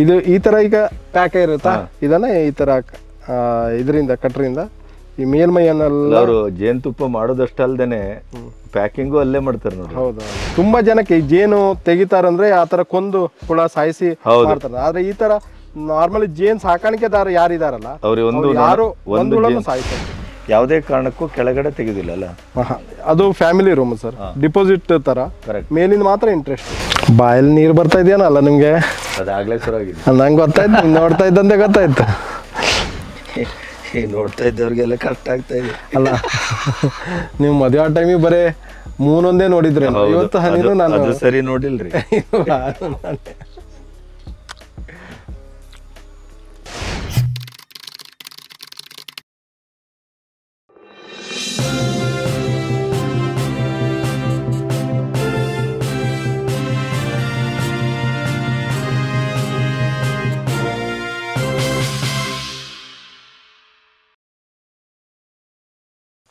ಇದು ಈ ತರ ಈಗ ಪ್ಯಾಕ್ ಇರುತ್ತಾ, ಇದನ್ನ ಈ ತರ ಇದರಿಂದ ಕಟ್ರಿಂದ ಈ ಮೇಲ್ಮೈಯನ್ನೆಲ್ಲ ಅವರು ಜೇನುತುಪ್ಪ ಮಾಡೋದಷ್ಟಲ್ದೇನೆ ಪ್ಯಾಕಿಂಗು ಅಲ್ಲೇ ಮಾಡ್ತಾರೆ ನೋಡಿ. ಹೌದು, ತುಂಬಾ ಜನಕ್ಕೆ ಈ ಜೇನು ತೆಗಿತಾರಂದ್ರೆ ಆ ತರ ಕೊಂದು ಹುಳ ಸಾಯಿಸಿ ಮಾಡ್ತಾರೆ. ಆದ್ರೆ ಈ ತರ ನಾರ್ಮಲಿ ಜೇನು ಸಾಕಾಣಿಕೆದಾರ ಯಾರಿದಾರಲ್ಲ ಅವ್ರಿಗೆ ಯಾರು ಒಂದು ಹುಳನು ಸಾಯಿಸ್ತಾರೆ. ಯಾವುದೇ ಕಾರಣಕ್ಕೂ ಕೆಳಗಡೆ ತೆಗೆದಿಲ್ಲ ಅಲ್ಲ. ಅದು ಫ್ಯಾಮಿಲಿ ರೂಮ್ ಸರ್, ಡಿಪಾಸಿಟ್ ತರ. ಮೇಲಿಂದ ಮಾತ್ರ ಇಂಟ್ರೆಸ್ಟ್. ಬಾಯಲ್ಲಿ ನೀರು ಬರ್ತಾ ಇದೆಯಲ್ಲ ನಿಮ್ಗೆ? ಅದಾಗ್ಲೇ ಶುರುವಾಗಿದೆ. ನಂಗೆ ಗೊತ್ತಾಯ್ತು, ನೋಡ್ತಾ ಇದ್ದಂತೆ ಗೊತ್ತಾಯ್ತು. ನೋಡ್ತಾ ಇದ್ದವ್ರಿಗೆಲ್ಲ ಕಷ್ಟ ಆಗ್ತಾ ಇದೆ ಅಲ್ಲ. ನೀವು ಮದುವೆ ಟೈಮಿಗೆ ಬರೀ ಮೂನೊಂದೇ ನೋಡಿದ್ರೆ, ಇವತ್ತು ಹನಿನೂ ನಾನು ಸರಿ ನೋಡಿಲ್ರಿ.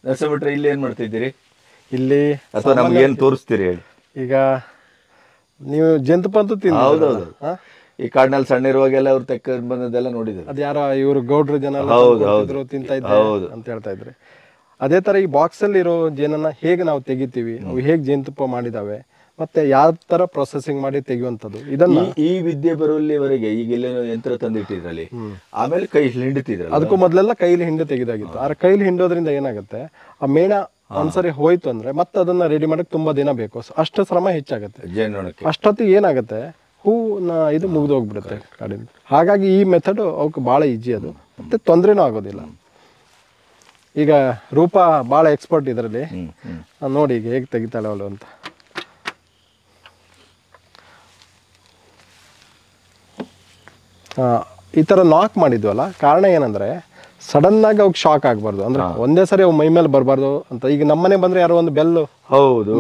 ನರಸಿಂಹಟ್ರೆ ಇಲ್ಲಿ ಏನ್ ಮಾಡ್ತಿದ್ದೀರಿ? ಇಲ್ಲಿ ಅಥವಾ ನಮ್ಗೆ ಏನ್ ತೋರಿಸ್ತೀರಿ ಹೇಳಿ? ಈಗ ನೀವು ಜೇನುತುಪ್ಪ ಅಂತೂ ತಿಂದ? ಹೌದೌದು. ಈ ಕಾಡಿನಲ್ಲಿ ಸಣ್ಣ ಇರುವಾಗೆಲ್ಲ ಅವ್ರು ತೆಕ್ಕ ಬಂದದೆಲ್ಲ ನೋಡಿದ್ರು. ಅದ್ ಯಾರೋ ಇವರು ಗೌಡ್ರು ಜನ ತಿಂತ ಇದ್ರು ಅಂತ ಹೇಳ್ತಾ ಇದ್ರಿ. ಅದೇ ತರ ಈ ಬಾಕ್ಸ್ ಅಲ್ಲಿ ಇರೋ ಜೇನನ್ನ ಹೇಗೆ ನಾವು ತೆಗಿತೀವಿ, ಅವು ಹೇಗೆ ಜೇನುತುಪ್ಪ ಮಾಡಿದಾವೆ, ಮತ್ತೆ ಯಾವ ತರ ಪ್ರೊಸೆಸಿಂಗ್ ಮಾಡಿ ತೆಗೆಯುವಂಥದ್ದು, ಇದನ್ನ ಈ ವಿದ್ಯೆ ಬರುವಲ್ಲಿವರೆಗೆ ಈಗ ಇಲ್ಲೇನೋ ಯಂತ್ರ ತಂದಿಟ್ಟಿದ್ರಲ್ಲಿ, ಆಮೇಲೆ ಕೈ ಹಿಂಡುತ್ತಿದ್ರು. ಅದಕ್ಕೂ ಮೊದಲೆಲ್ಲ ಕೈಲಿ ಹಿಂಡು ತೆಗೆದಾಗಿತ್ತು. ಆದ್ರೆ ಕೈಲಿ ಹಿಂಡೋದ್ರಿಂದ ಏನಾಗುತ್ತೆ, ಆ ಮೇಣ ಒಂದ್ಸರಿ ಹೋಯ್ತು ಅಂದ್ರೆ ಮತ್ತೆ ಅದನ್ನ ರೆಡಿ ಮಾಡಕ್ ತುಂಬಾ ದಿನ ಬೇಕು, ಅಷ್ಟು ಶ್ರಮ ಹೆಚ್ಚಾಗುತ್ತೆ. ಅಷ್ಟೊತ್ತಿಗೆ ಏನಾಗುತ್ತೆ, ಹೂನ ಇದು ಮುಗಿದೋಗ್ಬಿಡುತ್ತೆ ಕಾಡಿಂದ. ಹಾಗಾಗಿ ಈ ಮೆಥಡ್ ಅವಕ್ಕೆ ಬಹಳ ಈಜಿ, ಅದು ಮತ್ತೆ ತೊಂದ್ರೆನೂ ಆಗೋದಿಲ್ಲ. ಈಗ ರೂಪ ಬಹಳ ಎಕ್ಸ್ಪರ್ಟ್ ಇದರಲ್ಲಿ, ನೋಡಿ ಈಗ ಹೇಗೆ ತೆಗಿತಾಳೆ ಅವಳು ಅಂತ. ಈ ತರ ನಾಕ್ ಮಾಡಿದ್ವಲ್ಲ, ಕಾರಣ ಏನಂದ್ರೆ ಸಡನ್ ಆಗಿ ಅವ್ಕೆ ಶಾಕ್ ಆಗ್ಬಾರ್ದು, ಅಂದ್ರೆ ಒಂದೇ ಸರಿ ಅವ್ ಮೈ ಮೇಲೆ ಬರಬಾರ್ದು ಅಂತ. ಈಗ ನಮ್ಮನೆ ಬಂದ್ರೆ ಯಾರೋ ಒಂದು ಬೆಲ್ಲು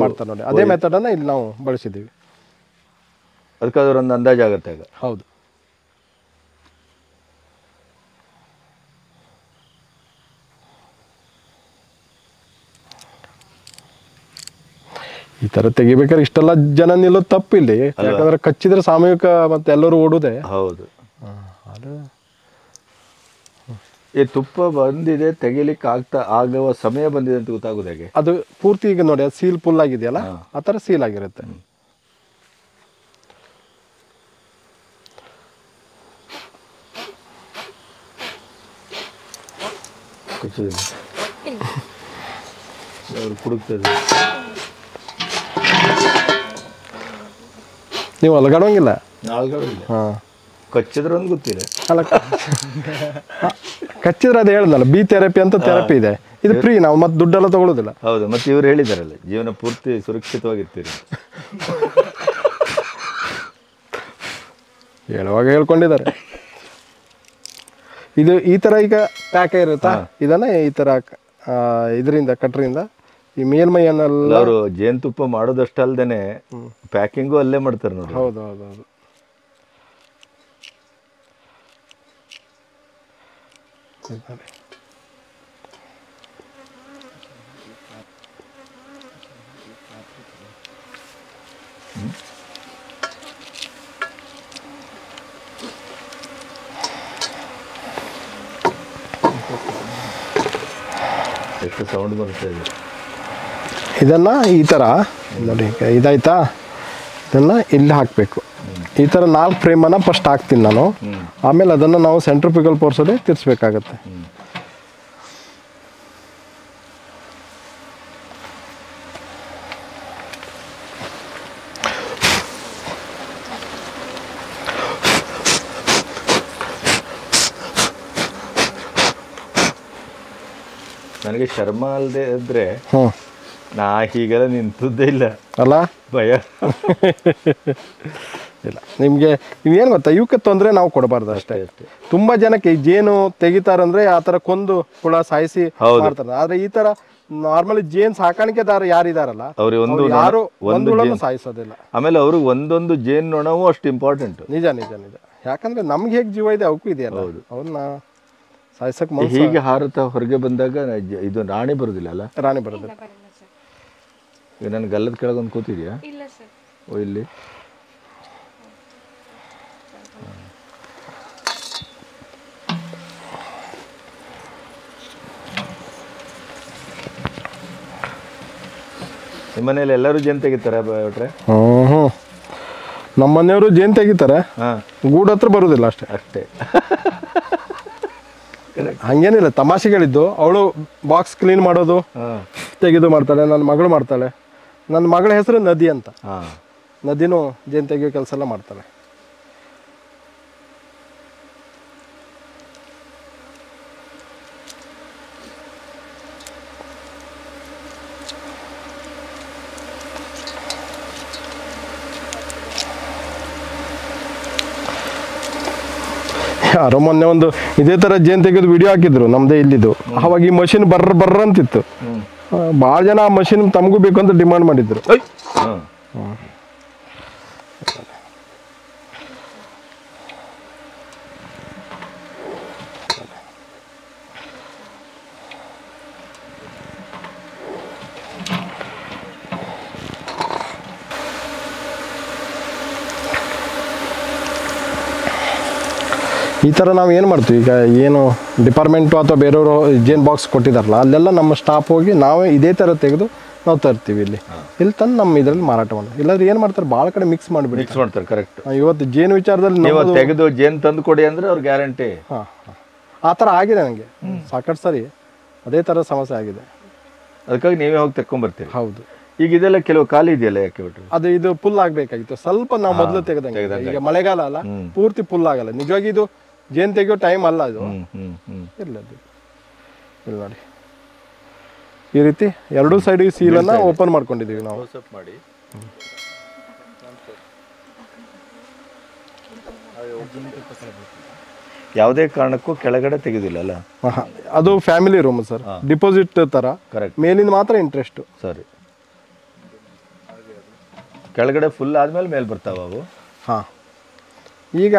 ಮಾಡ್ತಾರೆ ನೋಡಿ, ಅದೇ ಮೆಥಡ್ ಅನ್ನ ಇಲ್ಲಿ ನಾವು ಬಳಸಿದ್ದೀವಿ. ಅದಕ್ಕಾದ್ರೆ ಒಂದು ಅಂದಾಜಾಗತ್ತೆ ಈಗ. ಹೌದು. ಈ ತರ ತೆಗಿಬೇಕಾದ್ರೆ ಇಷ್ಟೆಲ್ಲ ಜನ ನಿಲ್ಲೋದು ತಪ್ಪಿಲ್ಲಿ, ಯಾಕಂದ್ರೆ ಕಚ್ಚಿದ್ರೆ ಸಾಮೂಹಿಕ ಮತ್ತೆ ಎಲ್ಲರೂ ಓಡುದೇ. ಹೌದು. ಈ ತುಪ್ಪ ಬಂದಿದೆ ತೆಗಿಲಿಕ್ಕೆ ಆಗುವ ಸಮಯ ಬಂದಿದೆ ಅಂತ ಗೊತ್ತಾಗೋದು ಹೇಗೆ? ಅದು ಪೂರ್ತಿ ಈಗ ನೋಡಿ, ಅದು ಸೀಲ್ ಫುಲ್ ಆಗಿದೆಯಲ್ಲ, ಆ ತರ ಸೀಲ್ ಆಗಿರುತ್ತೆ. ನೀವು ಅಲಗಾಡೋಂಗಿಲ್ಲ? ಕಚ್ಚಿದ್ರೆ ಒಂದು ಗೊತ್ತಿಲ್ಲ. ಅಲ್ಲ, ಕಚ್ಚಿದ್ರೆ ಅದು ಹೇಳ್ದಲ್ಲ, ಬಿ ಥೆರಪಿ ಅಂತ ಥೆರಪಿ ಇದೆ, ಇದು ಫ್ರೀ, ನಾವು ಮತ್ತೆ ದುಡ್ಡೆಲ್ಲ ತಗೊಳ್ಳೋದಿಲ್ಲ. ಹೌದು, ಮತ್ತೆ ಇವ್ರು ಹೇಳಿದಾರಲ್ಲ ಜೀವನ ಪೂರ್ತಿ ಸುರಕ್ಷಿತವಾಗಿರ್ತೀರಿ ಹೇಳುವಾಗ ಹೇಳ್ಕೊಂಡಿದ್ದಾರೆ. ಇದು ಈ ತರ ಈಗ ಪ್ಯಾಕ್ ಇರುತ್ತಾ, ಇದನ್ನ ಈ ತರ ಇದರಿಂದ ಕಟ್ರಿಂದ ಈ ಮೇಲ್ಮೈಯನ್ನೆಲ್ಲ ಅವರು ಜೇನುತುಪ್ಪ ಮಾಡೋದಷ್ಟಲ್ದೇನೆ ಪ್ಯಾಕಿಂಗು ಅಲ್ಲೇ ಮಾಡ್ತಾರೆ ನೋಡಿ. ಹೌದು ಹೌದು ಹೌದು. ಎಷ್ಟು ಸೌಂಡ್ ಬರುತ್ತೆ ಇದು. ಇದನ್ನ ಈ ತರ ನೋಡಿ, ಇದಾಯ್ತಾ, ಇದನ್ನ ಇಲ್ಲಿ ಹಾಕಬೇಕು. ಈ ತರ 4 ಫ್ರೇಮನ್ನು ಫಸ್ಟ್ ಹಾಕ್ತೀನಿ ನಾನು, ಆಮೇಲೆ ಅದನ್ನು ನಾವು ಸೆಂಟ್ರಿಫ್ಯೂಗಲ್ ಫೋರ್ಸಲ್ಲಿ ತಿರ್ಸ್ಬೇಕಾಗತ್ತೆ. ನನಗೆ ಶರ್ಮ ಅಲ್ಲದೆ ಇದ್ರೆ ನಾ ಹೀಗೆಲ್ಲ ನಿಂತದ್ದೇ ಇಲ್ಲ ಅಲ್ಲ, ಭಯ ಇಲ್ಲ. ನಿಮಗೆ ಇವೇನು ಗೊತ್ತಾ, ಇವಕ್ಕೆ ತೊಂದರೆ ನಾವು ಕೊಡಬಾರ್ದು ಅಷ್ಟೇ. ತುಂಬಾ ಜನಕ್ಕೆ ಈ ಜೇನು ತೆಗಿತಾರಂದ್ರೆ ಆ ತರ ಕೊಂದು ಹುಳ ಸಾಯಿಸಿ ಮಾಡ್ತಾರೆ. ಆದ್ರೆ ಈ ತರ ನಾರ್ಮಲಿ ಜೇನು ಸಾಕಾಣಿಕೆದಾರ ಯಾರಿದಾರಲ್ಲ ಯಾರು ಒಂದು ಹುಳನು ಸಾಯಿಸೋದಿಲ್ಲ. ಆಮೇಲೆ ಅವ್ರಿಗೆ ಒಂದೊಂದು ಜೇನು ನೊಣವು ಅಷ್ಟು ಇಂಪಾರ್ಟೆಂಟ್. ನಿಜ ನಿಜ ನಿಜ. ಯಾಕಂದ್ರೆ ನಮ್ಗೆ ಹೇಗೆ ಜೀವ ಇದೆ ಅವಕ್ಕೂ ಇದೆಯಲ್ಲ, ಅವ್ರನ್ನ ಸಾಯಿಸಕ್ ಹೀಗೆ ಹಾರುತ್ತಾ ಹೊರಗೆ ಬಂದಾಗ ಇದು ರಾಣಿ ಬರುದಿಲ್ಲ ಅಲ್ಲ? ರಾಣಿ ಬರೋದಿಲ್ಲ. ಈಗ ನನ್ ಗಲ್ಲದ ಕೆಳಗೊಂದು ಕೂತಿದ್ಯಾ? ಓ, ಇಲ್ಲಿ ನಿಮ್ಮ ಮನೇಲಿ ಎಲ್ಲರೂ ಜೇನು ತೆಗಿತಾರೆ ಬಿಟ್ರೆ? ಹ್ಞೂ ನಮ್ಮ ಮನೆಯವರು ಜೇನು ತೆಗಿತಾರೆ, ಹಾಂ, ಗೂಡು ಹತ್ರ ಬರೋದಿಲ್ಲ ಅಷ್ಟೇ. ಅಷ್ಟೇ. ಹಂಗೇನಿಲ್ಲ, ತಮಾಷೆಗಳಿದ್ದು. ಅವಳು ಬಾಕ್ಸ್ ಕ್ಲೀನ್ ಮಾಡೋದು ತೆಗೆದು ಮಾಡ್ತಾಳೆ, ನನ್ನ ಮಗಳು ಮಾಡ್ತಾಳೆ. ನನ್ನ ಮಗಳ ಹೆಸರು ನದಿ ಅಂತ. ನದಿನೂ ಜೇನು ತೆಗಿಯೋ ಕೆಲಸ ಎಲ್ಲ ಮಾಡ್ತಾಳೆ. ಯಾರೋ ಮೊನ್ನೆ ಒಂದು ಇದೇ ಥರ ಜೇನು ತೆಗೆದು ವಿಡಿಯೋ ಹಾಕಿದ್ರು ನಮ್ಮದೇ ಇಲ್ಲಿದ್ದು. ಅವಾಗ ಈ ಮಷಿನ್ ಬರ್ರ ಅಂತಿತ್ತು. ಭಾಳ ಜನ ಆ ಮಷಿನ್ ತಮಗೂ ಬೇಕು ಅಂತ ಡಿಮಾಂಡ್ ಮಾಡಿದ್ರು. ಈ ಥರ ನಾವು ಏನು ಮಾಡ್ತೀವಿ, ಈಗ ಏನು ಡಿಪಾರ್ಟ್ಮೆಂಟು ಅಥವಾ ಬೇರೆಯವರು ಜೇನು ಬಾಕ್ಸ್ ಕೊಟ್ಟಿದ್ದಾರಲ್ಲ, ಅಲ್ಲೆಲ್ಲ ನಮ್ಮ ಸ್ಟಾಫ್ ಹೋಗಿ ನಾವೇ ಇದೇ ಥರ ತೆಗೆದು ನಾವು ತರ್ತೀವಿ. ಇಲ್ಲಿ ತಂದು ನಮ್ಮ ಇದರಲ್ಲಿ ಮಾರಾಟ ಮಾಡೋದು. ಇಲ್ಲಾಂದ್ರೆ ಏನು ಮಾಡ್ತಾರೆ, ಭಾಳ ಕಡೆ ಮಿಕ್ಸ್ ಮಾಡ್ತಾರೆ. ಕರೆಕ್ಟ್. ಇವತ್ತು ಜೇನು ವಿಚಾರದಲ್ಲಿ ತೆಗೆದು ಜೇನು ತಂದು ಕೊಡಿ ಅಂದರೆ ಅವ್ರ ಗ್ಯಾರಂಟಿ. ಹಾಂ, ಆ ಥರ ಆಗಿದೆ ನನಗೆ ಸಾಕಷ್ಟು ಸರಿ. ಅದೇ ಥರ ಸಮಸ್ಯೆ ಆಗಿದೆ. ಅದಕ್ಕಾಗಿ ನೀವೇ ಹೋಗಿ ತೆಕ್ಕೊಂಬರ್ತೀವಿ. ಹೌದು. ಈಗ ಇದೆಲ್ಲ ಕೆಲವು ಖಾಲಿ ಇದೆಯಲ್ಲ, ಯಾಕೆ ಬಿಟ್ರು? ಅದು ಇದು ಫುಲ್ ಆಗಬೇಕಾಗಿತ್ತು ಸ್ವಲ್ಪ. ನಾವು ಮೊದಲು ತೆಗೆದಂಗೆ, ಈಗ ಮಳೆಗಾಲ ಅಲ್ಲ, ಪೂರ್ತಿ ಫುಲ್ ಆಗಲ್ಲ. ನಿಜವಾಗಿ ಇದು ಜೇನು ತೆಗೆಯೋ ಟೈಮ್ ಅಲ್ಲ ಇದು. ಇಲ್ಲ ಇಲ್ಲಿ ನೋಡಿ, ಈ ರೀತಿ ಎರಡೂ ಸೈಡಿಗೆ ಸೀಲನ್ನು ಓಪನ್ ಮಾಡ್ಕೊಂಡಿದ್ದೀವಿ ನಾವು. ಮಾಡಿ ಯಾವುದೇ ಕಾರಣಕ್ಕೂ ಕೆಳಗಡೆ ತೆಗೆದಿಲ್ಲ ಅಲ್ಲ? ಅದು ಫ್ಯಾಮಿಲಿ ರೂಮ್ ಸರ್, ಡಿಪಾಸಿಟ್ ಥರ. ಕರೆಕ್ಟ್. ಮೇಲಿಂದ ಮಾತ್ರ ಇಂಟ್ರೆಸ್ಟ್. ಸರಿ. ಕೆಳಗಡೆ ಫುಲ್ ಆದ್ಮೇಲೆ ಮೇಲೆ ಬರ್ತಾವ ಅವು? ಹಾಂ. ಈಗ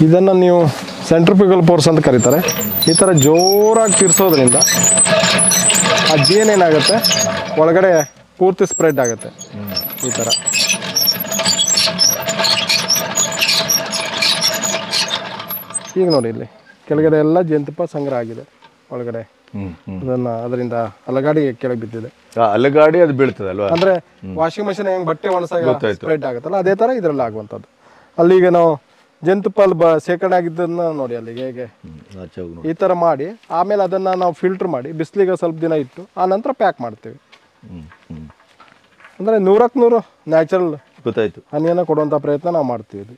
ಇದನ್ನು ನೀವು ಸೆಂಟ್ರಿಫ್ಯೂಗಲ್ ಫೋರ್ಸ್ ಅಂತ ಕರೀತಾರೆ. ಈ ಥರ ಜೋರಾಗಿ ತಿರ್ಸೋದ್ರಿಂದ ಆ ಜೇನೇನಾಗುತ್ತೆ, ಒಳಗಡೆ ಪೂರ್ತಿ ಸ್ಪ್ರೆಡ್ ಆಗುತ್ತೆ. ಈ ಥರ ಈಗ ನೋಡಿ, ಇಲ್ಲಿ ಕೆಳಗಡೆ ಎಲ್ಲ ಜೇನುತುಪ್ಪ ಸಂಗ್ರಹ ಆಗಿದೆ ಒಳಗಡೆ. ಅದರಿಂದ ಅಲಗಾಡಿ ಕೆಳಗೆ ಬಿದ್ದಿದೆ. ಅಲಗಾಡಿ ಅದು ಬೀಳ್ತದಲ್ವಾ? ಅಂದರೆ ವಾಷಿಂಗ್ ಮಷಿನ್ ಹೆಂಗೆ ಬಟ್ಟೆ ಒಣಸಾಗ ಸ್ಪ್ರೆಡ್ ಆಗುತ್ತಲ್ಲ, ಅದೇ ಥರ ಇದರಲ್ಲಿ ಆಗುವಂಥದ್ದು. ಅಲ್ಲಿಗೆ ನಾವು ಜೇನುತುಪ್ಪ ಅಲ್ಲಿ ಶೇಖರಣೆ ಆಗಿದ್ದನ್ನ ನೋಡಿ, ಅಲ್ಲಿಗೆ ಹೇಗೆ ಈ ಥರ ಮಾಡಿ ಆಮೇಲೆ ಅದನ್ನು ನಾವು ಫಿಲ್ಟರ್ ಮಾಡಿ ಬಿಸಿಲಿಗೆ ಸ್ವಲ್ಪ ದಿನ ಇಟ್ಟು ಆ ನಂತರ ಪ್ಯಾಕ್ ಮಾಡ್ತೀವಿ. ಅಂದರೆ 100ಕ್ಕೆ 100 ನ್ಯಾಚುರಲ್ ಗೊತ್ತಾಯ್ತು ಹನಿಯನ್ನು ಕೊಡುವಂಥ ಪ್ರಯತ್ನ ನಾವು ಮಾಡ್ತೀವಿ.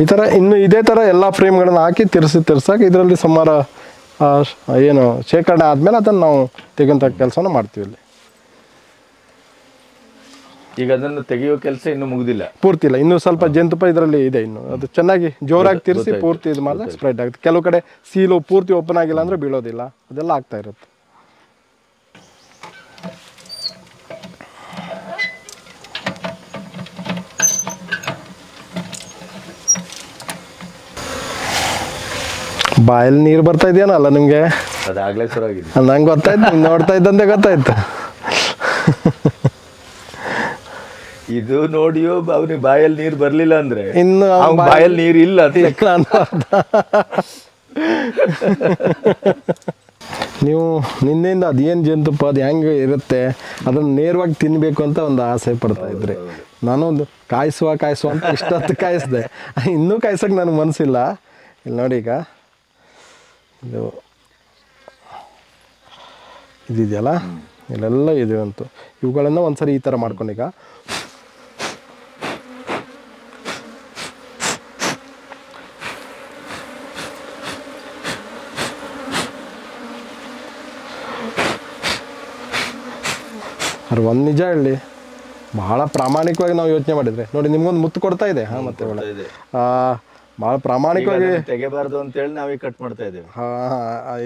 ಈ ಥರ ಇನ್ನು ಇದೇ ಥರ ಎಲ್ಲ ಫ್ರೇಮ್ಗಳನ್ನು ಹಾಕಿ ತಿರ್ಸಾಕಿ ಇದರಲ್ಲಿ ಸುಮಾರು ಏನು ಶೇಖರಣೆ ಆದಮೇಲೆ ಅದನ್ನು ನಾವು ತೆಗೆಯುವಂಥ ಕೆಲಸನ ಮಾಡ್ತೀವಿ ಇಲ್ಲಿ. ಈಗ ಅದನ್ನು ತೆಗೆಯೋ ಕೆಲಸ ಇನ್ನೂ ಮುಗಿದಿಲ್ಲ, ಪೂರ್ತಿ ಇಲ್ಲ. ಇನ್ನೂ ಸ್ವಲ್ಪ ಜೇನುತುಪ್ಪ ಇದರಲ್ಲಿ ಇದೆ. ಇನ್ನು ಅದು ಚೆನ್ನಾಗಿ ಜೋರಾಗಿ ತಿರ್ಸಿ ಪೂರ್ತಿ ಇದು ಮಾಡಿದ್ರೆ ಸ್ಪ್ರೆಡ್ ಆಗುತ್ತೆ. ಕೆಲವು ಕಡೆ ಸೀಲು ಪೂರ್ತಿ ಓಪನ್ ಆಗಿಲ್ಲ ಅಂದರೆ ಬೀಳೋದಿಲ್ಲ, ಅದೆಲ್ಲ ಆಗ್ತಾ ಇರುತ್ತೆ. ಬಾಯಲ್ಲಿ ನೀರು ಬರ್ತಾ ಇದೆಯೇನಲ್ಲ ನಿಮಗೆ? ಅದಾಗಲೇ ಶುರುವಾಗಿದೆ. ನಂಗೆ ಗೊತ್ತಾಯ್ತು, ನೀನು ನೋಡ್ತಾ ಇದ್ದಂತೆ ಗೊತ್ತಾಯ್ತು. ಇದು ನೋಡಿಯೋ ಅವ್ನಿಗೆ ಬಾಯಲ್ಲಿ ನೀರು ಬರ್ಲಿಲ್ಲ ಅಂದ್ರೆ ಇನ್ನು ಬಾಯಲ್ಲಿ ನೀರು ಇಲ್ಲ ನೀವು ನಿನ್ನೆಯಿಂದ ಅದೇನು ಜೇನುತುಪ್ಪ ಅದು ಹೆಂಗೆ ಇರುತ್ತೆ ಅದನ್ನು ನೇರವಾಗಿ ತಿನ್ನಬೇಕು ಅಂತ ಒಂದು ಆಸೆ ಪಡ್ತಾ ಇದ್ರಿ. ನಾನು ಒಂದು ಕಾಯಿಸುವ ಅಂತ ಇಷ್ಟೊತ್ತು ಕಾಯಿಸಿದೆ, ಇನ್ನೂ ಕಾಯಿಸೋಕೆ ನನಗೆ ಮನಸ್ಸಿಲ್ಲ. ಇಲ್ಲಿ ನೋಡಿ, ಈಗ ಇದಿದೆಯಲ್ಲ, ಇಲ್ಲೆಲ್ಲ ಇದೆ ಅಂತು. ಇವುಗಳನ್ನು ಒಂದ್ಸರಿ ಈ ಥರ ಮಾಡ್ಕೊಂಡೀಗ ಅದು ಒಂದು ನಿಜ ಹೇಳಿ, ಭಾಳ ಪ್ರಾಮಾಣಿಕವಾಗಿ ನಾವು ಯೋಚನೆ ಮಾಡಿದರೆ ನೋಡಿ, ನಿಮ್ಗೊಂದು ಮುತ್ತು ಕೊಡ್ತಾ ಇದೆ. ಹಾಂ, ಮತ್ತೆ ಒಳ್ಳೆ ಭಾಳ ಪ್ರಾಮಾಣಿಕವಾಗಿ ತೆಗೆಬಾರ್ದು ಅಂತೇಳಿ ನಾವೇ ಕಟ್ ಮಾಡ್ತಾ ಇದ್ದೇವೆ. ಹಾಂ,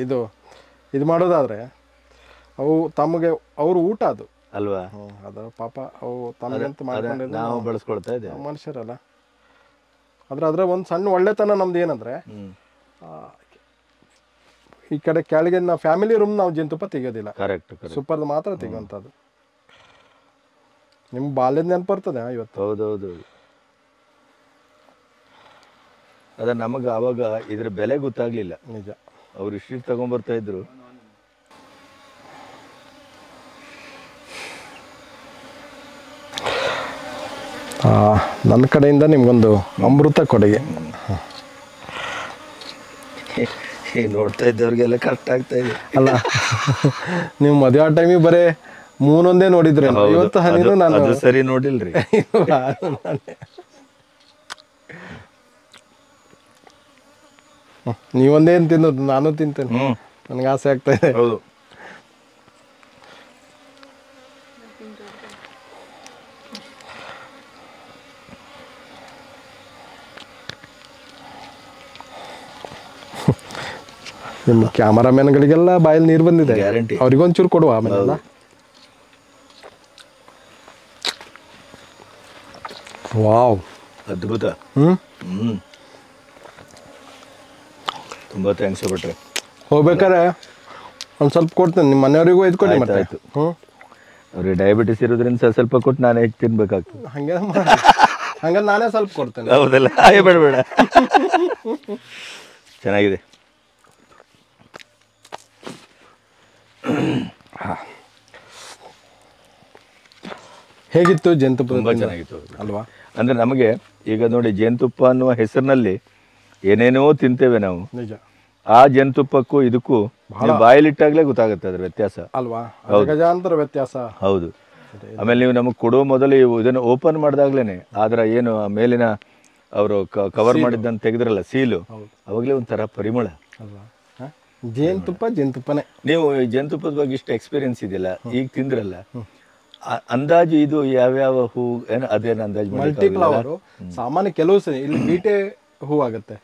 ಇದು ಮಾಡೋದಾದರೆ ಅವು ತಮಗೆ ಅವ್ರ ಊಟ ಅದು ಅಲ್ವಾ? ಅದು ಪಾಪ ಅವು ತಮಗಂತ ಮಾಡ್ಕೊಂಡಿದ್ದು ನಾವು ಬಳಸ್ಕೊಳ್ತಾ ಇದ್ದೇವೆ ಮನುಷ್ಯರಲ್ಲ. ಅದ್ರ ಒಂದು ಸಣ್ಣ ಒಳ್ಳೆತನ ನಮ್ದು ಏನಂದ್ರೆ ಈ ಕಡೆ ಕೆಳಗೆ ನಾವು ಫ್ಯಾಮಿಲಿ ರೂಮ್ ನಾವು ಜೇನುತುಪ್ಪ ತೆಗಿಯೋದಿಲ್ಲ, ಕರೆಕ್ಟ್ ಸೂಪರ್ ಮಾತ್ರ ತೆಗುವಂಥದ್ದು. ನಿಮ್ಗೆ ಬಾಲ್ಯದ ನೆನಪು ಬರ್ತದೆ ಇವತ್ತು. ಹೌದೌದು. ಅದ ನಮಗೆ ಅವಾಗ ಇದ್ರ ಬೆಲೆ ಗೊತ್ತಾಗ್ಲಿಲ್ಲ. ನಿಜ. ಅವ್ರು ಇಷ್ಟು ತಗೊಂಡ್ಬರ್ತಾ ಇದ್ರು. ನನ್ನ ಕಡೆಯಿಂದ ನಿಮ್ಗೊಂದು ಅಮೃತ ಕೊಡುಗೆ. ನೋಡ್ತಾ ಇದ್ದವ್ರಿಗೆಲ್ಲ ಕಷ್ಟ ಆಗ್ತಾ ಇದೆ ಅಲ್ಲ, ನೀವು ಮದುವೆ ಆ ಟೈಮಿಗೆ ಬರೇ ಮೂನೊಂದೇ ನೋಡಿದ್ರೆ ಇವತ್ತು ಹನಿನೂ ನಾನು ಸರಿ ನೋಡಿಲ್ರಿ. ನೀವೊಂದೇನು ತಿನ್ನೋದು, ನಾನು ತಿಂತೇನೆ, ನನಗೆ ಆಸೆ ಆಗ್ತಾ ಇದೆ. ಹೌದು. ನಿಮ್ಮ ಕ್ಯಾಮರಾಮ್ಯಾನ್ಗಳಿಗೆಲ್ಲ ಬಾಯಲ್ಲಿ ನೀರು ಬಂದಿದೆ, ಗ್ಯಾರಂಟಿ. ಅವ್ರಿಗೊಂಚೂರು ಕೊಡುವ ಆಮೇಲೆ. ವಾವ್, ಅದ್ಭುತ. ತುಂಬ ಥ್ಯಾಂಕ್ಸ್ ಬಿಟ್ರೆ. ಹೋಗ್ಬೇಕಾರೆ ಒಂದು ಸ್ವಲ್ಪ ಕೊಡ್ತೇನೆ, ನಿಮ್ಮ ಮನೆಯವರಿಗೂ ಒಯ್ದುಕೊಡಿ. ಮತ್ತೆ ಆಯ್ತು. ಅವ್ರಿಗೆ ಡಯಾಬಿಟಿಸ್ ಇರೋದ್ರಿಂದ ಸ್ವಲ್ಪ ಕೊಟ್ಟು ನಾನೇ ಹೆಚ್ಚು ತಿನ್ಬೇಕಾಗ್ತದೆ. ಹಂಗೆ ನಾನೇ ಸ್ವಲ್ಪ ಕೊಡ್ತೇನೆ. ಹೌದಲ್ಲ? ಬೇಡ ಬೇಡ, ಚೆನ್ನಾಗಿದೆ. ಹೇಗಿತ್ತು ಜೇನುತುಪ್ಪ? ತುಂಬ ಚೆನ್ನಾಗಿತ್ತು ಅಲ್ವಾ? ಅಂದ್ರೆ ನಮಗೆ ಈಗ ನೋಡಿ, ಜೇನುತುಪ್ಪ ಅನ್ನುವ ಹೆಸರಿನಲ್ಲಿ ಏನೇನೋ ತಿಂತೇವೆ ನಾವು. ನಿಜ. ಆ ಜೇನುತುಪ್ಪಕ್ಕೂ ಇದಕ್ಕೂ ಬಾಯಲ್ಲಿಟ್ಟಾಗ್ಲೇ ಗೊತ್ತಾಗುತ್ತೆ ಅದ್ರ ವ್ಯತ್ಯಾಸ ಅಲ್ವಾ? ಗಜಾಂತರ ವ್ಯತ್ಯಾಸ. ಹೌದು. ಆಮೇಲೆ ನೀವು ನಮಗೆ ಕೊಡುವ ಮೊದಲು ಇದನ್ನು ಓಪನ್ ಮಾಡಿದಾಗ್ಲೇನೆ ಅದರ ಏನು ಮೇಲಿನ ಅವರು ಕವರ್ ಮಾಡಿದ್ದನ್ನು ತೆಗೆದ್ರಲ್ಲ, ಸೀಲು, ಅವಾಗಲೇ ಒಂಥರ ಪರಿಮಳ ಅಲ್ವಾ? ಜೇನುತುಪ್ಪನೇ. ನೀವು ಜೇನುತುಪ್ಪದ ಬಗ್ಗೆ ಇಷ್ಟು ಎಕ್ಸ್ಪೀರಿಯನ್ಸ್ ಇದೆಯಲ್ಲ, ಈಗ ತಿಂದ್ರಲ್ಲ, ಅಂದಾಜು ಇದು ಯಾವ್ಯಾವ ಹೂ ಏನು ಅದೇನು ಅಂದಾಜು? ಮಲ್ಟಿಫ್ಲವರ್ ಸಾಮಾನ್ಯ ಕೆಲವು ಸರಿ ಇಲ್ಲಿ ಬೀಟೆ ಹೂ ಆಗುತ್ತೆ,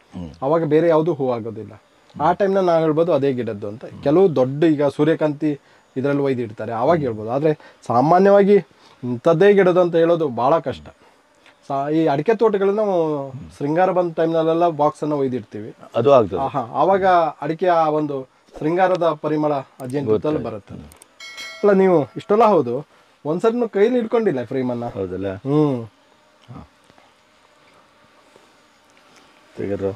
ಅವಾಗ ಬೇರೆ ಯಾವುದು ಹೂ ಆಗೋದಿಲ್ಲ. ಆ ಟೈಮ್ನ ನಾವು ಹೇಳ್ಬೋದು ಅದೇ ಗಿಡದ್ದು ಅಂತ. ಕೆಲವು ದೊಡ್ಡ ಈಗ ಸೂರ್ಯಕಾಂತಿ ಇದರಲ್ಲಿ ಒಯ್ದು ಇಡ್ತಾರೆ, ಆವಾಗ ಹೇಳ್ಬೋದು. ಆದರೆ ಸಾಮಾನ್ಯವಾಗಿ ಇಂಥದ್ದೇ ಗಿಡದು ಅಂತ ಹೇಳೋದು ಭಾಳ ಕಷ್ಟ. ಈ ಅಡಿಕೆ ತೋಟಗಳನ್ನ ನಾವು ಶೃಂಗಾರ ಬಂದ ಟೈಮ್ನಲ್ಲೆಲ್ಲ ಬಾಕ್ಸನ್ನು ಒಯ್ದಿಡ್ತೀವಿ, ಅದು ಆಗ್ತದೆ. ಆವಾಗ ಅಡಿಕೆ ಆ ಒಂದು ಶೃಂಗಾರದ ಪರಿಮಳ ಜೇನುತುಪ್ಪದಲ್ಲಿ ಬರುತ್ತೆ. ಅಲ್ಲ, ನೀವು ಇಷ್ಟೆಲ್ಲ ಹೌದು, ಒಂದ್ಸರಿ ಕೈಲಿ ಇಟ್ಕೊಂಡಿಲ್ಲ ಫ್ರೇಮನ್ನ? ಹೌದಲ್ಲ? ತೆಗೆದ್ರು.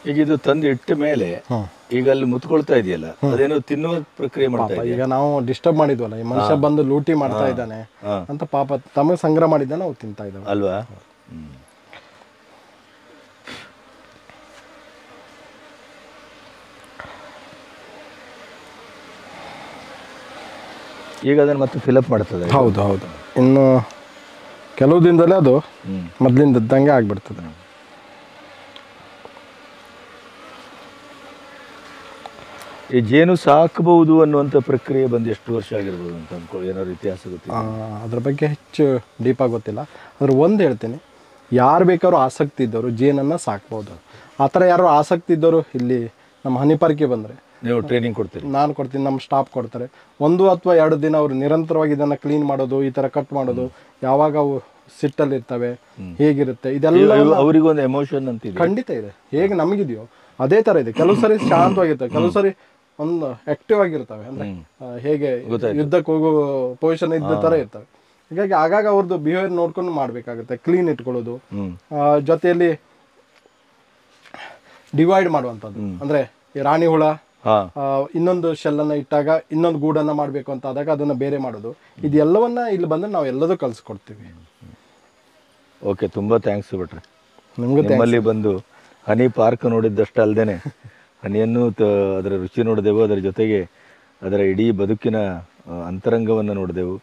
ಈಗ ಇದು ತಂದು ಇಟ್ಟ ಮೇಲೆ ಈಗ ಅಲ್ಲಿ ಮುತ್ಕೊಳ್ತಾ ಇದೆಯಲ್ಲ, ಅದೇನೋ ತಿನ್ನುವ ಪ್ರಕ್ರಿಯೆ ಮಾಡ್ತಾ ಇದೆ. ಈಗ ನಾವು ಡಿಸ್ಟರ್ಬ್ ಮಾಡಿದ್ವಲ್ಲ, ಈ ಮನುಷ್ಯ ಬಂದು ಲೂಟಿ ಮಾಡ್ತಾ ಇದ್ದಾನೆ ಅಂತ ಪಾಪ ತಮಗೆ ಸಂಗ್ರಹ ಮಾಡಿದ್ದಾನೆ, ನಾವು ತಿಂತಾ ಇದ್ದಾವೆ ಅಲ್ವಾ? ಈಗ ಅದನ್ನು ಮತ್ತೆ ಫಿಲಪ್ ಮಾಡ್ತದೆ. ಹೌದು ಹೌದು. ಇನ್ನು ಕೆಲವು ದಿನದಲ್ಲೇ ಅದು ಮೊದಲಿಂದಂಗೆ ಆಗ್ಬಿಡ್ತದೆ. ಈ ಜೇನು ಸಾಕಬಹುದು ಅನ್ನುವಂಥ ಪ್ರಕ್ರಿಯೆ ಬಂದು ಎಷ್ಟು ವರ್ಷ ಆಗಿರ್ಬೋದು ಅಂತ ಅನ್ಕೊಳ್ಳಿ, ಏನಾದ್ರು ಇತಿಹಾಸ ಗೊತ್ತಿಲ್ಲ? ಅದ್ರ ಬಗ್ಗೆ ಹೆಚ್ಚು ಡೀಪಾಗಿ ಗೊತ್ತಿಲ್ಲ. ಅದ್ರ ಒಂದು ಹೇಳ್ತೀನಿ, ಯಾರು ಬೇಕಾದ್ರೂ ಆಸಕ್ತಿ ಇದ್ದವರು ಜೇನನ್ನು ಸಾಕ್ಬೋದು. ಆ ಥರ ಯಾರು ಆಸಕ್ತಿ ಇದ್ದವರು ಇಲ್ಲಿ ನಮ್ಮ ಹನಿ ಪಾರ್ಕಿಗೆ ಬಂದರೆ ನೀವು ಟ್ರೈನಿಂಗ್ ಕೊಡ್ತೀರಿ? ನಾನು ಕೊಡ್ತೀನಿ, ನಮ್ಮ ಸ್ಟಾಫ್ ಕೊಡ್ತಾರೆ. 1 ಅಥವಾ 2 ದಿನ ಅವರು ನಿರಂತರವಾಗಿ ಇದನ್ನು ಕ್ಲೀನ್ ಮಾಡೋದು, ಈ ಥರ ಕಟ್ ಮಾಡೋದು, ಯಾವಾಗ ಅವು ಸಿಟ್ಟಲ್ಲಿ ಇರ್ತವೆ, ಹೇಗಿರುತ್ತೆ, ಇದೆಲ್ಲ ಅವರಿಗೊಂದು ಎಮೋಷನ್ ಅಂತ ಇದೆ. ಖಂಡಿತ ಇದೆ. ಹೇಗೆ ನಮಗಿದೆಯೋ ಅದೇ ಥರ ಇದೆ. ಕೆಲವು ಸರಿ ಶಾಂತವಾಗಿರ್ತವೆ, ಕೆಲವು ಸರಿ ಒಂದು ಆಕ್ಟಿವ್ ಆಗಿರ್ತವೆ, ಅಂದರೆ ಹೇಗೆ ಯುದ್ಧಕ್ಕೆ ಹೋಗೋ ಪೊಸಿಷನ್ ಇದ್ದ ಥರ ಇರ್ತವೆ. ಹೀಗಾಗಿ ಆಗಾಗ ಅವ್ರದ್ದು ಬಿಹೇವಿಯರ್ ನೋಡ್ಕೊಂಡು ಮಾಡಬೇಕಾಗುತ್ತೆ. ಕ್ಲೀನ್ ಇಟ್ಕೊಳ್ಳೋದು, ಜೊತೆಯಲ್ಲಿ ಡಿವೈಡ್ ಮಾಡುವಂಥದ್ದು. ಅಂದರೆ ರಾಣಿ ಹುಳ ಇನ್ನೊಂದು ಶೆಲ್ಲನ್ನು ಇಟ್ಟಾಗ ಇನ್ನೊಂದು ಗೂಡನ್ನು ಮಾಡಬೇಕು ಅಂತ ಆದಾಗ ಅದನ್ನು ಬೇರೆ ಮಾಡೋದು, ಇದೆಲ್ಲವನ್ನ ಇಲ್ಲಿ ಬಂದರೆ ನಾವು ಎಲ್ಲದೂ ಕಲಿಸ್ಕೊಡ್ತೀವಿ. ಓಕೆ, ತುಂಬ ಥ್ಯಾಂಕ್ಸ್ ಬಿಟ್ರೆ. ನಿಮ್ಮಲ್ಲಿ ಬಂದು ಹನಿ ಪಾರ್ಕ್ ನೋಡಿದ್ದಷ್ಟು ಅಲ್ಲದೆ ಹನಿಯನ್ನು ಅದರ ರುಚಿ ನೋಡಿದೆವು, ಅದರ ಜೊತೆಗೆ ಅದರ ಇಡೀ ಬದುಕಿನ ಅಂತರಂಗವನ್ನು ನೋಡಿದೆವು.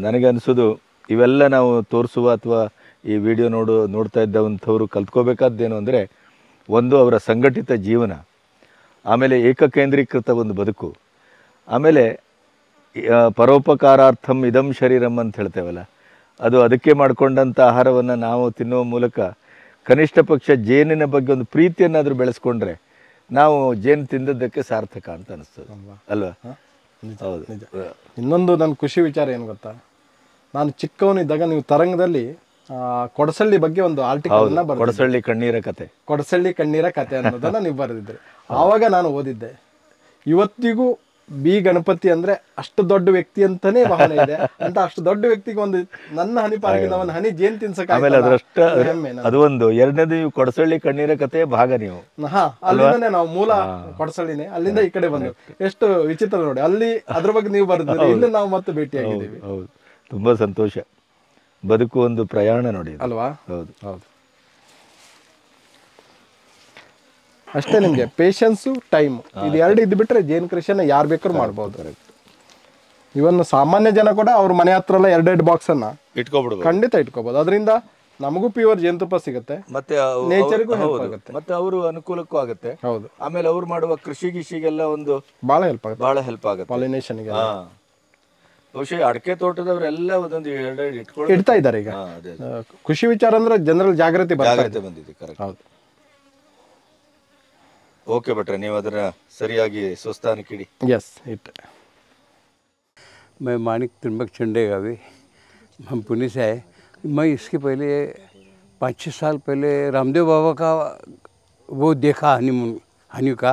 ನನಗೆ ಅನಿಸೋದು ಇವೆಲ್ಲ ನಾವು ತೋರಿಸುವ ಅಥವಾ ಈ ವಿಡಿಯೋ ನೋಡ್ತಾ ಇದ್ದಂಥವ್ರು ಕಲ್ತ್ಕೋಬೇಕಾದ್ದೇನು ಅಂದರೆ, ಒಂದು ಅವರ ಸಂಘಟಿತ ಜೀವನ, ಆಮೇಲೆ ಏಕಕೇಂದ್ರೀಕೃತ ಒಂದು ಬದುಕು, ಆಮೇಲೆ ಪರೋಪಕಾರಾರ್ಥಂ ಇದಂ ಶರೀರಂ ಅಂತ ಹೇಳ್ತೇವಲ್ಲ, ಅದು ಅದಕ್ಕೆ ಮಾಡಿಕೊಂಡಂಥ ಆಹಾರವನ್ನು ನಾವು ತಿನ್ನುವ ಮೂಲಕ ಕನಿಷ್ಠ ಪಕ್ಷ ಜೇನಿನ ಬಗ್ಗೆ ಒಂದು ಪ್ರೀತಿಯನ್ನಾದರೂ ಬೆಳೆಸ್ಕೊಂಡ್ರೆ ನಾವು ಜೇನು ತಿಂದದ್ದಕ್ಕೆ ಸಾರ್ಥಕ ಅಂತ ಅನಿಸ್ತದೆ ಅಲ್ವಾ? ಹೌದು. ಇನ್ನೊಂದು ನನ್ನ ಖುಷಿ ವಿಚಾರ ಏನು ಗೊತ್ತಾ, ನಾನು ಚಿಕ್ಕವನಿದ್ದಾಗ ನೀವು ತರಂಗದಲ್ಲಿ ಕೊಡಸಳ್ಳಿ ಬಗ್ಗೆ ಒಂದು ಆರ್ಟಿಕಲ್ ಕೊಡಸಳ್ಳಿ ಕಣ್ಣೀರ ಕತೆ, ಕೊಡಸಳ್ಳಿ ಕಣ್ಣೀರ ಕತೆ ಅನ್ನೋದನ್ನ ನೀವು ಬರೆದಿದ್ರಿ. ಆವಾಗ ನಾನು ಓದಿದ್ದೆ. ಇವತ್ತಿಗೂ ಬಿ ಗಣಪತಿ ಅಂದ್ರೆ ಅಷ್ಟು ದೊಡ್ಡ ವ್ಯಕ್ತಿ ಅಂತಾನೆ ಭಾವನೆ ಇದೆ ಅಂತ. ಅಷ್ಟು ದೊಡ್ಡ ವ್ಯಕ್ತಿಗೆ ಒಂದು ನನ್ನ ಹನಿ ಪಾರ್ಕಿನ ಒಂದು ಹನಿ ಜೇನ್ ತಿನ್ಸಕ್ಕೆ ಆಮೇಲೆ ಅದು ಒಂದು. ಎರಡನೇದು ನೀವು ಕೊಡಸಳ್ಳಿ ಕಣ್ಣೀರ ಕತೆ ಭಾಗ ನೀವು. ಅಲ್ಲಿಂದಾನೆ ನಾವು ಮೂಲ ಕೊಡಸಳ್ಳಿನೇ, ಅಲ್ಲಿಂದ ಈ ಕಡೆ ಬಂದು ಎಷ್ಟು ವಿಚಿತ್ರ ನೋಡಿ. ಅಲ್ಲಿ ಅದ್ರ ಬಗ್ಗೆ ನೀವು ಬರೆದಿದ್ರಿ, ಇಲ್ಲಿ ನಾವು ಮತ್ತೆ ಭೇಟಿಯಾಗಿದ್ದೀವಿ. ಹೌದು, ತುಂಬಾ ಸಂತೋಷ. ಬದುಕು ಒಂದು ಪ್ರಯಾಣ ನೋಡಿ ಅಲ್ವಾ? ಹೌದು ಹೌದು. ಅಷ್ಟೇ, ನಿಮ್ಗೆ ಪೇಷನ್ಸು ಟೈಮ್ ಇದು ಎರಡು ಇದ್ದು ಬಿಟ್ರೆ ಜೇನು ಕೃಷಿಯನ್ನ ಯಾರು ಬೇಕಾದ್ರೂ ಮಾಡ್ಬೋದು. ಇವನ್ ಸಾಮಾನ್ಯ ಜನ ಕೂಡ ಅವ್ರ ಮನೆ ಹತ್ರ ಎಲ್ಲ 2 ಬಾಕ್ಸ್ ಅನ್ನ ಇಟ್ಕೊಬಿಡ್ಬೋದು, ಖಂಡಿತ ಇಟ್ಕೋಬಹುದು. ಅದರಿಂದ ನಮಗೂ ಪ್ಯೂರ್ ಜೇನುತುಪ್ಪ ಸಿಗುತ್ತೆ, ಮತ್ತೆ ನೇಚರ್ಗೂ ಹೆಲ್ಪ್ ಆಗುತ್ತೆ, ಮತ್ತೆ ಅವರು ಅನುಕೂಲಕ್ಕೂ ಆಗುತ್ತೆ. ಹೌದು. ಆಮೇಲೆ ಅವ್ರು ಮಾಡುವ ಕೃಷಿಗೆಲ್ಲ ಒಂದು ಬಹಳ ಹೆಲ್ಪ್ ಆಗುತ್ತೆ, ಬಹಳ ಹೆಲ್ಪ್ ಆಗುತ್ತೆ ಪಾಲಿನೇಷನ್ಗೆ. ಬಹುಶಃ ಅಡಕೆ ತೋಟದವರೆಲ್ಲ ಒಂದೊಂದು 2 ಇಡ್ತಾ ಇದ್ದಾರೆ ಈಗ. ಖುಷಿ ವಿಚಾರ ಅಂದ್ರೆ ಜನರಲ್ ಜಾಗೃತಿ ಬಂದಿದೆ. ಕರೆಕ್ಟ್. ಹೌದು. ಓಕೆ ಭಟ್ರೆ, ನೀವು ಅದನ್ನ ಸರಿಯಾಗಿ ಸ್ವಸ್ಥಾನಕ್ಕೆ ಇಡಿ. S, it. मैं मानिक त्रिम्बक चंडेगावी, हम पुणे से आए। मैं इसके पहले 5-6 साल पहले रामदेव बाबा का वो देखा हनी का,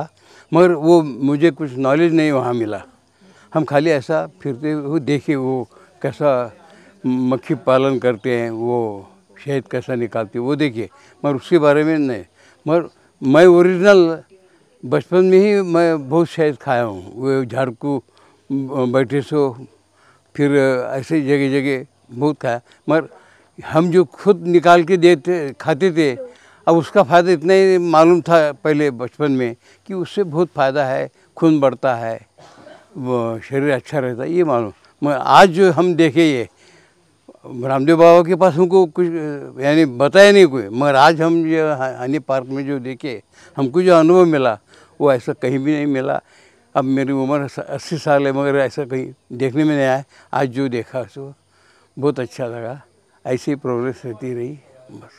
मगर वो मुझे कुछ नॉलेज नहीं वहाँ मिला। हम खाली ऐसा फिरते हुए देखे वो कैसा मक्खी पालन करते हैं, वो शहद कैसा निकालते हैं वो देखिए, मगर उसके बारे में नहीं। मगर मैं ओरिजिनल बचपन में ही मैं बहुत शहद खाया हूँ। वो झाड़कू बैठे सो, फिर ऐसे जगह जगह बहुत खाया, मगर हम जो खुद निकाल के देते खाते थे, अब उसका फ़ायदा इतना ही मालूम था पहले बचपन में कि उससे बहुत फ़ायदा है, खून बढ़ता है, वो शरीर अच्छा रहता है, ये मालूम। मगर आज जो हम देखे ये रामदेव बाबा के पास हमको कुछ यानी बताया नहीं कोई, मगर आज हम ये हनी पार्क में जो देखे, हमको जो अनुभव मिला वो ऐसा कहीं भी नहीं मिला। अब मेरी उम्र 80 साल है, मगर ऐसा कहीं देखने में नहीं आया। आज जो देखा सो बहुत अच्छा लगा। ऐसी प्रोग्रेस रहती रही बस।